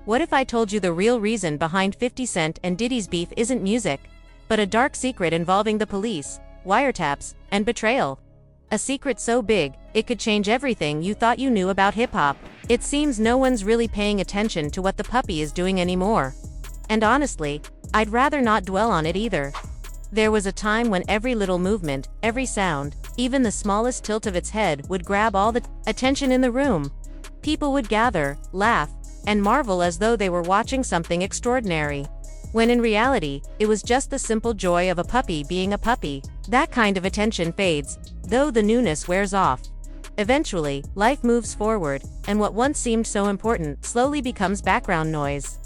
What if I told you the real reason behind 50 Cent and Diddy's beef isn't music, but a dark secret involving the police, wiretaps, and betrayal? A secret so big, it could change everything you thought you knew about hip-hop. It seems no one's really paying attention to what the puppy is doing anymore. And honestly, I'd rather not dwell on it either. There was a time when every little movement, every sound, even the smallest tilt of its head would grab all the attention in the room. People would gather, laugh, and marvel as though they were watching something extraordinary. When in reality, it was just the simple joy of a puppy being a puppy. That kind of attention fades, though the newness wears off. Eventually, life moves forward, and what once seemed so important slowly becomes background noise.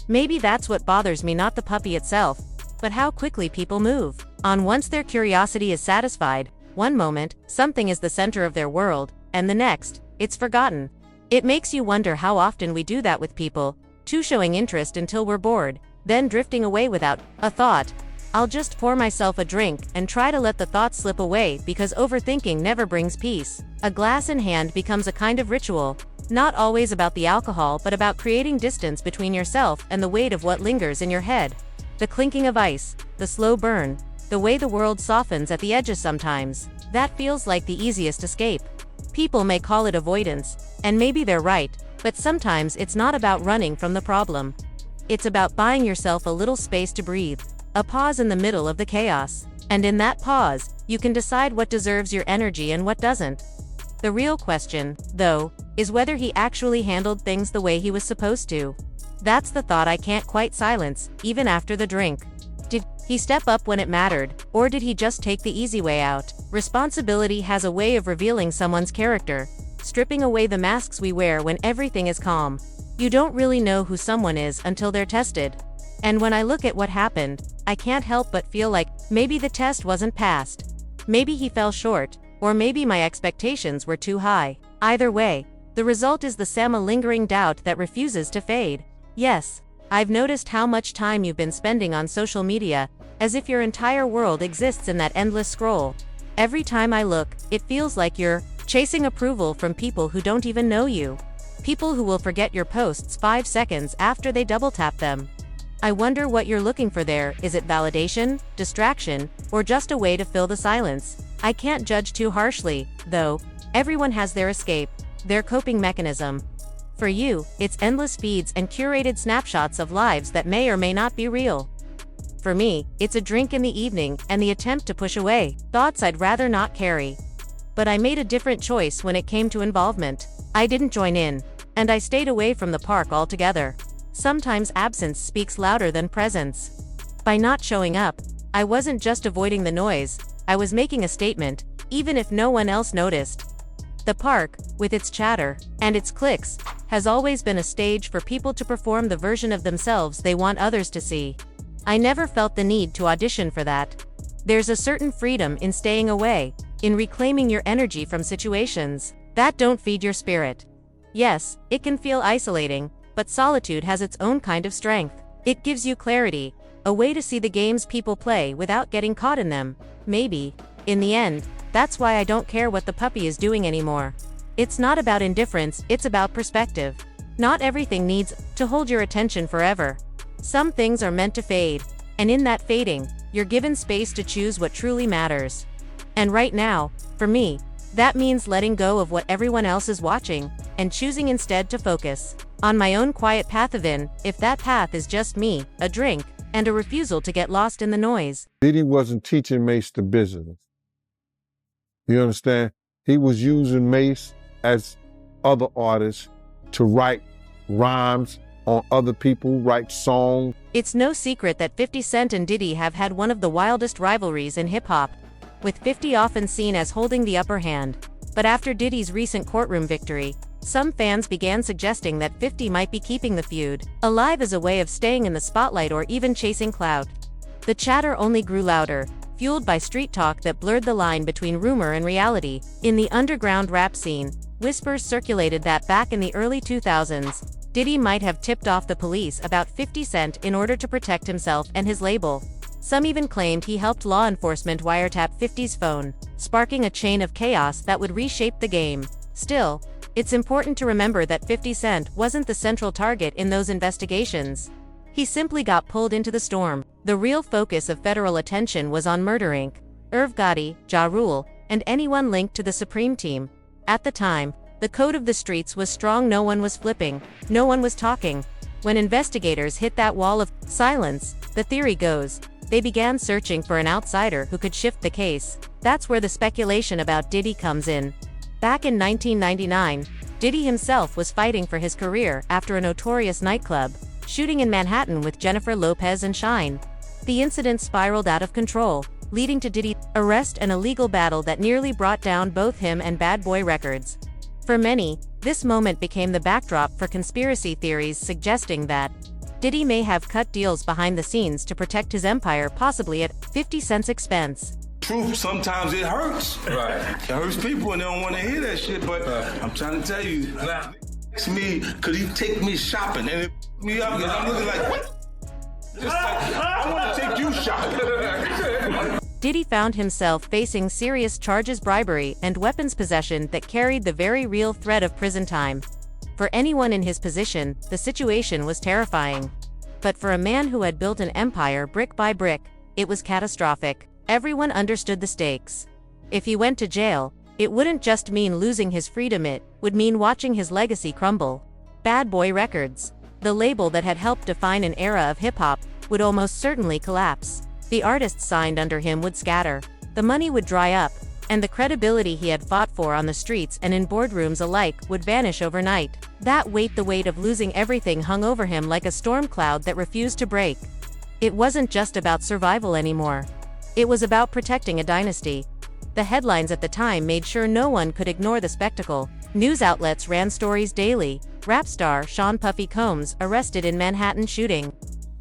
Maybe that's what bothers me, not the puppy itself, but how quickly people move on once their curiosity is satisfied. One moment, something is the center of their world, and the next, it's forgotten. It makes you wonder how often we do that with people, too, showing interest until we're bored, then drifting away without a thought. I'll just pour myself a drink and try to let the thoughts slip away because overthinking never brings peace. A glass in hand becomes a kind of ritual, not always about the alcohol but about creating distance between yourself and the weight of what lingers in your head. The clinking of ice, the slow burn, the way the world softens at the edges sometimes. That feels like the easiest escape. People may call it avoidance, and maybe they're right, but sometimes it's not about running from the problem. It's about buying yourself a little space to breathe, a pause in the middle of the chaos. And in that pause, you can decide what deserves your energy and what doesn't. The real question, though, is whether he actually handled things the way he was supposed to. That's the thought I can't quite silence, even after the drink. Did he step up when it mattered, or did he just take the easy way out? Responsibility has a way of revealing someone's character, stripping away the masks we wear when everything is calm. You don't really know who someone is until they're tested. And when I look at what happened, I can't help but feel like maybe the test wasn't passed. Maybe he fell short, or maybe my expectations were too high. Either way, the result is the same lingering doubt that refuses to fade. Yes, I've noticed how much time you've been spending on social media, as if your entire world exists in that endless scroll. Every time I look, it feels like you're chasing approval from people who don't even know you. People who will forget your posts 5 seconds after they double-tap them. I wonder what you're looking for there. Is it validation, distraction, or just a way to fill the silence? I can't judge too harshly, though. Everyone has their escape, their coping mechanism. For you, it's endless feeds and curated snapshots of lives that may or may not be real. For me, it's a drink in the evening and the attempt to push away thoughts I'd rather not carry. But I made a different choice when it came to involvement. I didn't join in, and I stayed away from the park altogether. Sometimes absence speaks louder than presence. By not showing up, I wasn't just avoiding the noise, I was making a statement, even if no one else noticed. The park, with its chatter and its clicks, has always been a stage for people to perform the version of themselves they want others to see. I never felt the need to audition for that. There's a certain freedom in staying away, in reclaiming your energy from situations that don't feed your spirit. Yes, it can feel isolating, but solitude has its own kind of strength. It gives you clarity, a way to see the games people play without getting caught in them. Maybe, in the end, that's why I don't care what the puppy is doing anymore. It's not about indifference, it's about perspective. Not everything needs to hold your attention forever. Some things are meant to fade, and in that fading, you're given space to choose what truly matters. And right now, for me, that means letting go of what everyone else is watching, and choosing instead to focus on my own quiet path if that path is just me, a drink, and a refusal to get lost in the noise. Diddy wasn't teaching Mace the business. You understand? He was using Mace as other artists to write rhymes on other people, write songs. It's no secret that 50 Cent and Diddy have had one of the wildest rivalries in hip-hop, with 50 often seen as holding the upper hand. But after Diddy's recent courtroom victory, some fans began suggesting that 50 might be keeping the feud alive as a way of staying in the spotlight or even chasing clout. The chatter only grew louder, fueled by street talk that blurred the line between rumor and reality. In the underground rap scene, whispers circulated that back in the early 2000s, Diddy might have tipped off the police about 50 Cent in order to protect himself and his label. Some even claimed he helped law enforcement wiretap 50's phone, sparking a chain of chaos that would reshape the game. Still, It's important to remember that 50 Cent wasn't the central target in those investigations. He simply got pulled into the storm. The real focus of federal attention was on Murder Inc., Irv Gotti, Ja Rule, and anyone linked to the Supreme Team. At the time, the code of the streets was strong. No one was flipping, no one was talking. When investigators hit that wall of silence, the theory goes, they began searching for an outsider who could shift the case. That's where the speculation about Diddy comes in. Back in 1999, Diddy himself was fighting for his career after a notorious nightclub shooting in Manhattan with Jennifer Lopez and Shine. The incident spiraled out of control, leading to Diddy's arrest and a legal battle that nearly brought down both him and Bad Boy Records. For many, this moment became the backdrop for conspiracy theories suggesting that Diddy may have cut deals behind the scenes to protect his empire, possibly at 50 Cent's expense. Truth, sometimes it hurts. Right. It hurts people and they don't want to hear that shit, but I'm trying to tell you, it's me, cause he take me shopping and it me up and I'm looking like, what? Just like, I want to take you shopping. Diddy found himself facing serious charges, bribery and weapons possession that carried the very real threat of prison time. For anyone in his position, the situation was terrifying. But for a man who had built an empire brick by brick, it was catastrophic. Everyone understood the stakes. If he went to jail, it wouldn't just mean losing his freedom, it would mean watching his legacy crumble. Bad Boy Records, the label that had helped define an era of hip-hop, would almost certainly collapse. The artists signed under him would scatter, the money would dry up, and the credibility he had fought for on the streets and in boardrooms alike would vanish overnight. The weight of losing everything hung over him like a storm cloud that refused to break. It wasn't just about survival anymore. It was about protecting a dynasty. The headlines at the time made sure no one could ignore the spectacle. News outlets ran stories daily. Rap star Sean Puffy Combs arrested in Manhattan shooting.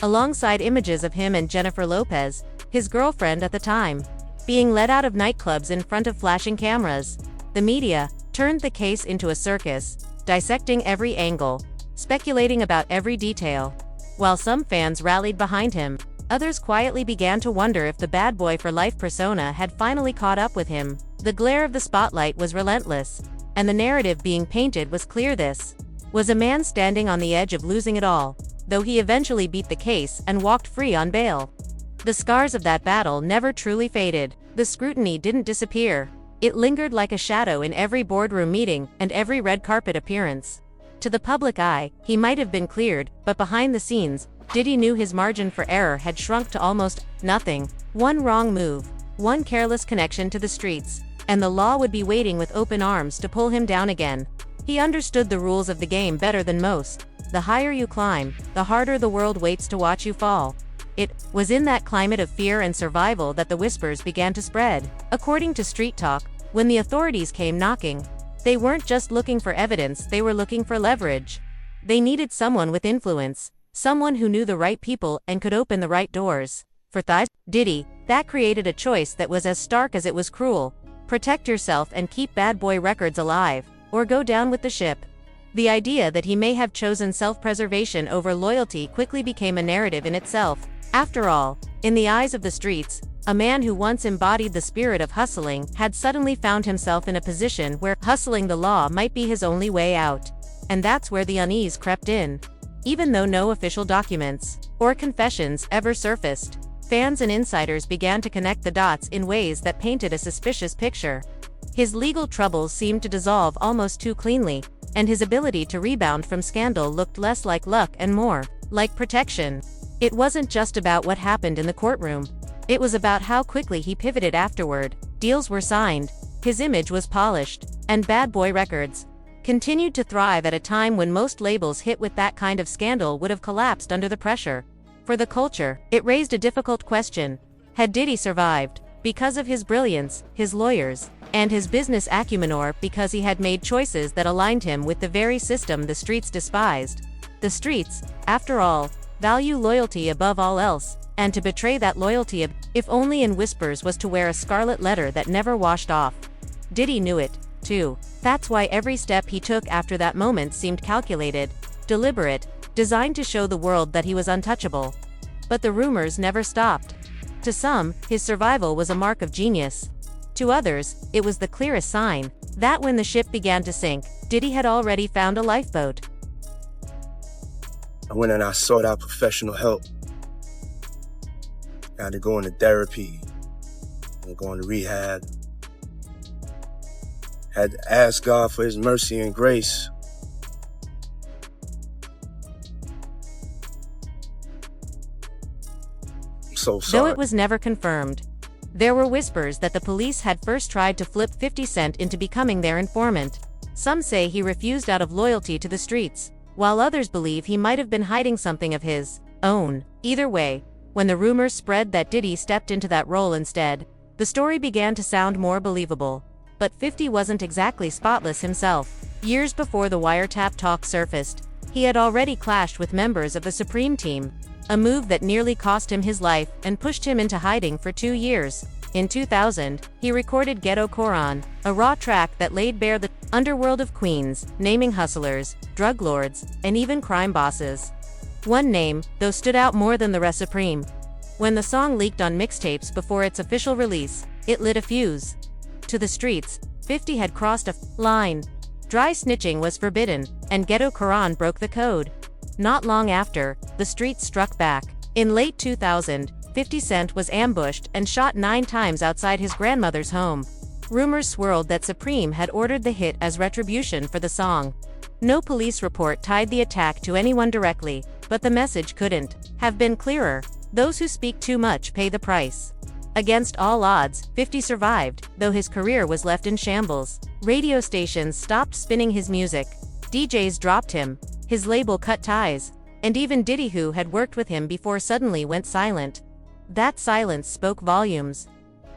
Alongside images of him and Jennifer Lopez, his girlfriend at the time, being led out of nightclubs in front of flashing cameras. The media turned the case into a circus, dissecting every angle, speculating about every detail. While some fans rallied behind him, others quietly began to wonder if the bad boy for life persona had finally caught up with him. The glare of the spotlight was relentless, and the narrative being painted was clear. This was a man standing on the edge of losing it all, though he eventually beat the case and walked free on bail. The scars of that battle never truly faded. The scrutiny didn't disappear. It lingered like a shadow in every boardroom meeting and every red carpet appearance. To the public eye, he might have been cleared, but behind the scenes, Diddy knew his margin for error had shrunk to almost nothing. One wrong move, one careless connection to the streets, and the law would be waiting with open arms to pull him down again. He understood the rules of the game better than most. The higher you climb, the harder the world waits to watch you fall. It was in that climate of fear and survival that the whispers began to spread. According to Street Talk, when the authorities came knocking, they weren't just looking for evidence, they were looking for leverage. They needed someone with influence, someone who knew the right people and could open the right doors. For Diddy, that created a choice that was as stark as it was cruel. Protect yourself and keep Bad Boy Records alive, or go down with the ship. The idea that he may have chosen self-preservation over loyalty quickly became a narrative in itself. After all, in the eyes of the streets, a man who once embodied the spirit of hustling had suddenly found himself in a position where hustling the law might be his only way out. And that's where the unease crept in. Even though no official documents or confessions ever surfaced, fans and insiders began to connect the dots in ways that painted a suspicious picture. His legal troubles seemed to dissolve almost too cleanly, and his ability to rebound from scandal looked less like luck and more like protection. It wasn't just about what happened in the courtroom. It was about how quickly he pivoted afterward. Deals were signed, his image was polished, and Bad Boy Records continued to thrive at a time when most labels hit with that kind of scandal would have collapsed under the pressure. For the culture, it raised a difficult question. Had Diddy survived because of his brilliance, his lawyers, and his business acumen, or because he had made choices that aligned him with the very system the streets despised? The streets, after all, value loyalty above all else, and to betray that loyalty, if only in whispers, was to wear a scarlet letter that never washed off. Diddy knew it, too. That's why every step he took after that moment seemed calculated, deliberate, designed to show the world that he was untouchable. But the rumors never stopped. To some, his survival was a mark of genius. To others, it was the clearest sign That when the ship began to sink, Diddy had already found a lifeboat. I went and I sought out professional help. I had to go into therapy and go into rehab. Had to ask God for his mercy and grace. I'm so sorry. Though it was never confirmed, there were whispers that the police had first tried to flip 50 Cent into becoming their informant. Some say he refused out of loyalty to the streets, while others believe he might have been hiding something of his own. Either way, when the rumors spread that Diddy stepped into that role instead, the story began to sound more believable. But 50 wasn't exactly spotless himself. Years before the Wiretap talk surfaced, he had already clashed with members of the Supreme Team, a move that nearly cost him his life and pushed him into hiding for 2 years. In 2000, he recorded Ghetto Koran, a raw track that laid bare the underworld of Queens, naming hustlers, drug lords, and even crime bosses. One name, though, stood out more than the rest: Supreme. When the song leaked on mixtapes before its official release, it lit a fuse. To the streets, 50 had crossed a line. Dry snitching was forbidden, and Ghetto Koran broke the code. Not long after, the streets struck back. In late 2000, 50 Cent was ambushed and shot 9 times outside his grandmother's home. Rumors swirled that Supreme had ordered the hit as retribution for the song. No police report tied the attack to anyone directly, but the message couldn't have been clearer. Those who speak too much pay the price. Against all odds, 50 survived, though his career was left in shambles. Radio stations stopped spinning his music. DJs dropped him. His label cut ties. And even Diddy, who had worked with him before, suddenly went silent. That silence spoke volumes.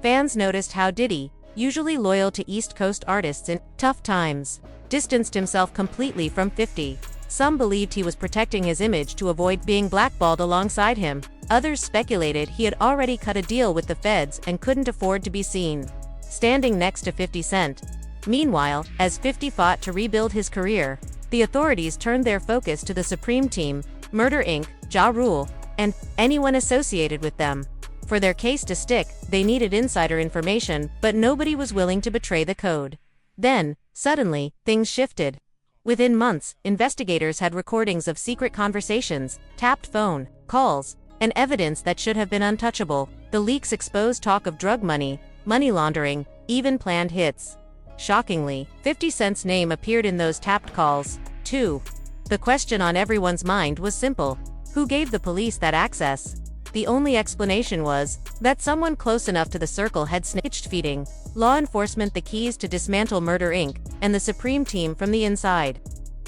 Fans noticed how Diddy, usually loyal to East Coast artists in tough times, distanced himself completely from 50. Some believed he was protecting his image to avoid being blackballed alongside him. Others speculated he had already cut a deal with the feds and couldn't afford to be seen standing next to 50 Cent. Meanwhile, as 50 fought to rebuild his career, the authorities turned their focus to the Supreme Team, Murder Inc., Ja Rule, and anyone associated with them. For their case to stick, they needed insider information, but nobody was willing to betray the code. Then, suddenly, things shifted. Within months, investigators had recordings of secret conversations, tapped phone calls, and evidence that should have been untouchable. The leaks exposed talk of drug money, money laundering, even planned hits. Shockingly, 50 Cent's name appeared in those tapped calls, too. The question on everyone's mind was simple: who gave the police that access? The only explanation was that someone close enough to the circle had snitched, feeding law enforcement the keys to dismantle Murder Inc. and the Supreme Team from the inside.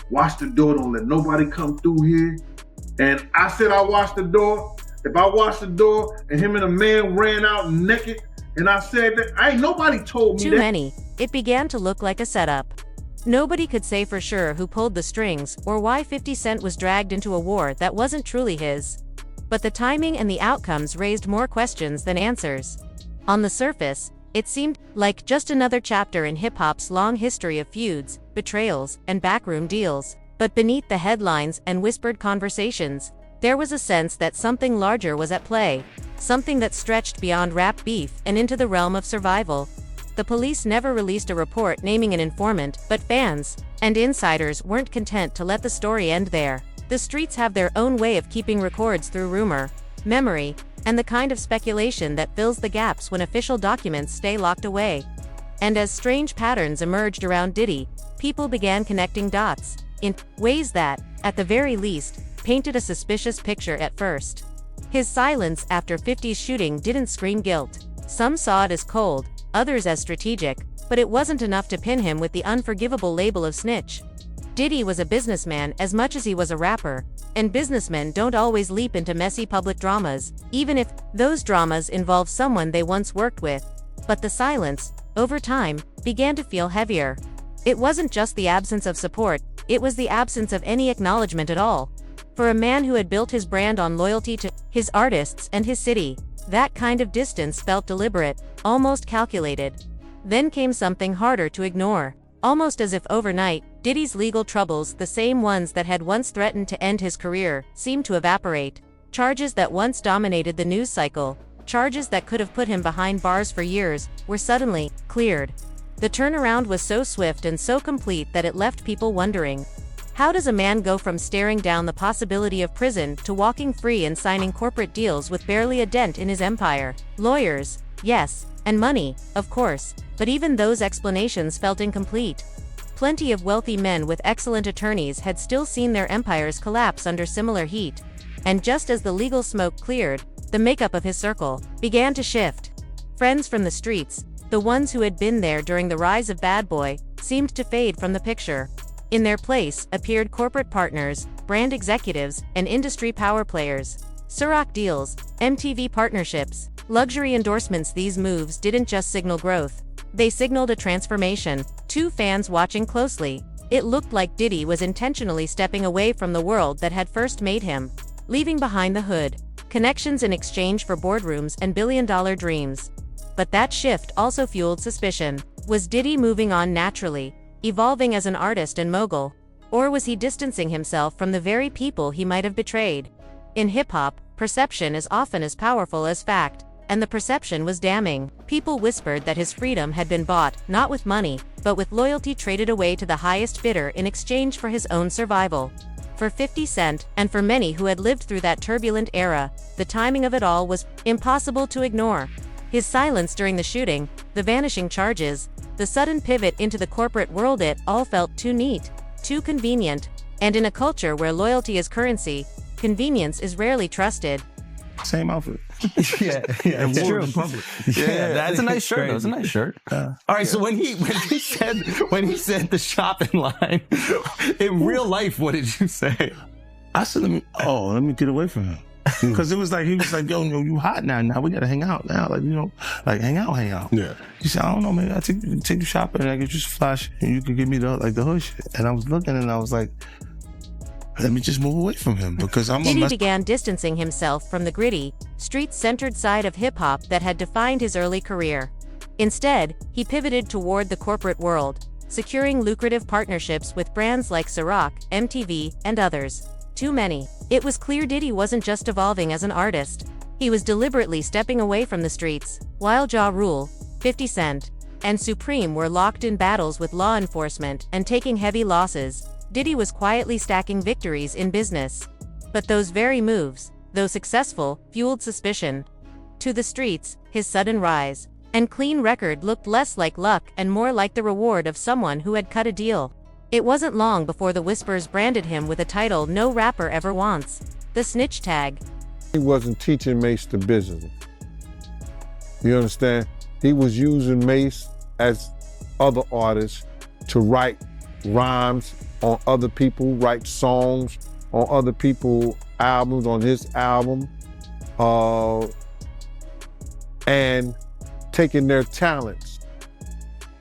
Watch the door, don't let nobody come through here. And I said I watched the door. If I watched the door and him and a man ran out naked, and I said that, ain't nobody told me Too that. many. It began to look like a setup. Nobody could say for sure who pulled the strings or why 50 Cent was dragged into a war that wasn't truly his. But the timing and the outcomes raised more questions than answers. On the surface, it seemed like just another chapter in hip-hop's long history of feuds, betrayals, and backroom deals. But beneath the headlines and whispered conversations, there was a sense that something larger was at play, something that stretched beyond rap beef and into the realm of survival. The police never released a report naming an informant, but fans and insiders weren't content to let the story end there. The streets have their own way of keeping records through rumor, memory, and the kind of speculation that fills the gaps when official documents stay locked away. And as strange patterns emerged around Diddy, people began connecting dots in ways that, at the very least, painted a suspicious picture at first. His silence after 50's shooting didn't scream guilt. Some saw it as cold, others as strategic, but it wasn't enough to pin him with the unforgivable label of snitch. Diddy was a businessman as much as he was a rapper, and businessmen don't always leap into messy public dramas, even if those dramas involve someone they once worked with. But the silence, over time, began to feel heavier. It wasn't just the absence of support, it was the absence of any acknowledgement at all. For a man who had built his brand on loyalty to his artists and his city, that kind of distance felt deliberate, almost calculated. Then came something harder to ignore. Almost as if overnight, Diddy's legal troubles, the same ones that had once threatened to end his career, seemed to evaporate. Charges that once dominated the news cycle, charges that could have put him behind bars for years, were suddenly cleared. The turnaround was so swift and so complete that it left people wondering. How does a man go from staring down the possibility of prison to walking free and signing corporate deals with barely a dent in his empire? Lawyers, yes, and money, of course, but even those explanations felt incomplete. Plenty of wealthy men with excellent attorneys had still seen their empires collapse under similar heat. And just as the legal smoke cleared, the makeup of his circle began to shift. Friends from the streets, the ones who had been there during the rise of Bad Boy, seemed to fade from the picture. In their place appeared corporate partners, brand executives, and industry power players. Ciroc deals, MTV partnerships, luxury endorsements. These moves didn't just signal growth. They signaled a transformation. To fans watching closely, it looked like Diddy was intentionally stepping away from the world that had first made him, leaving behind the hood, connections in exchange for boardrooms and billion-dollar dreams. But that shift also fueled suspicion. Was Diddy moving on naturally, evolving as an artist and mogul? Or was he distancing himself from the very people he might have betrayed? In hip-hop, perception is often as powerful as fact, and the perception was damning. People whispered that his freedom had been bought, not with money, but with loyalty traded away to the highest bidder in exchange for his own survival. For 50 Cent, and for many who had lived through that turbulent era, the timing of it all was impossible to ignore. His silence during the shooting, the vanishing charges, the sudden pivot into the corporate world, it all felt too neat, too convenient. And in a culture where loyalty is currency, convenience is rarely trusted. Same outfit. Yeah, it's true. Yeah, that's a nice shirt. That's a nice shirt. All right, so when he said the shopping line, in real life, what did you say? I said, let me get away from him. Because it was like, he was like, yo, you hot now. Now we got to hang out now. Like, like hang out. Yeah. He said, I don't know, maybe I'll take you shopping and I get you some flash and you can give me the hood shit. And I was looking and I was like, let me just move away from him because Diddy began distancing himself from the gritty, street-centered side of hip-hop that had defined his early career. Instead, he pivoted toward the corporate world, securing lucrative partnerships with brands like Ciroc, MTV, and others. Too many. It was clear Diddy wasn't just evolving as an artist. He was deliberately stepping away from the streets. While Ja Rule, 50 Cent, and Supreme were locked in battles with law enforcement and taking heavy losses, Diddy was quietly stacking victories in business. But those very moves, though successful, fueled suspicion. To the streets, his sudden rise and clean record looked less like luck and more like the reward of someone who had cut a deal. It wasn't long before the whispers branded him with a title no rapper ever wants: the snitch tag. He wasn't teaching Mace the business. You understand? He was using Mace as other artists to write rhymes on other people, write songs on other people's albums, on his album, and taking their talents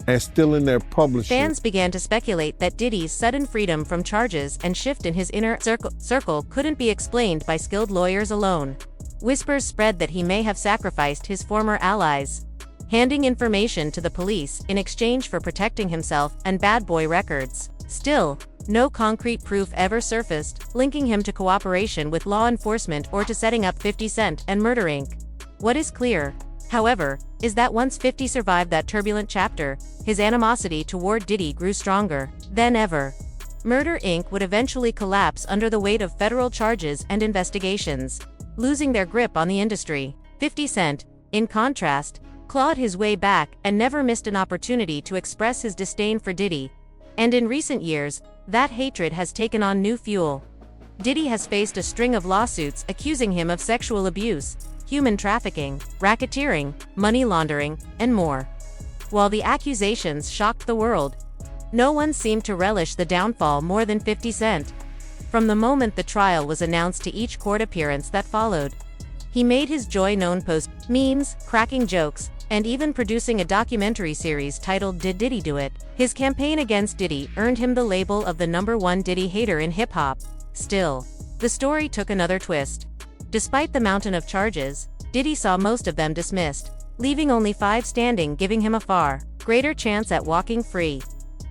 and stealing their publishing. Fans began to speculate that Diddy's sudden freedom from charges and shift in his inner circle couldn't be explained by skilled lawyers alone. Whispers spread that he may have sacrificed his former allies, handing information to the police in exchange for protecting himself and Bad Boy records. Still, no concrete proof ever surfaced, linking him to cooperation with law enforcement or to setting up 50 Cent and Murder Inc. What is clear, however, is that once 50 survived that turbulent chapter, his animosity toward Diddy grew stronger than ever. Murder Inc. would eventually collapse under the weight of federal charges and investigations, losing their grip on the industry. 50 Cent, in contrast, clawed his way back and never missed an opportunity to express his disdain for Diddy. And in recent years, that hatred has taken on new fuel. Diddy has faced a string of lawsuits accusing him of sexual abuse, human trafficking, racketeering, money laundering, and more. While the accusations shocked the world, no one seemed to relish the downfall more than 50 Cent. From the moment the trial was announced to each court appearance that followed, he made his joy known, post memes, cracking jokes, and even producing a documentary series titled Did Diddy Do It? His campaign against Diddy earned him the label of the #1 Diddy hater in hip-hop. Still, the story took another twist. Despite the mountain of charges, Diddy saw most of them dismissed, leaving only 5 standing, giving him a far greater chance at walking free.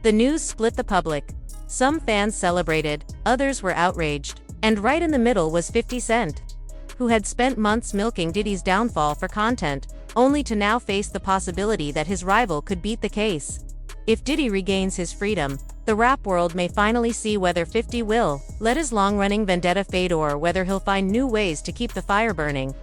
The news split the public. Some fans celebrated, others were outraged, and right in the middle was 50 Cent, who had spent months milking Diddy's downfall for content, only to now face the possibility that his rival could beat the case. If Diddy regains his freedom, the rap world may finally see whether 50 will let his long-running vendetta fade or whether he'll find new ways to keep the fire burning.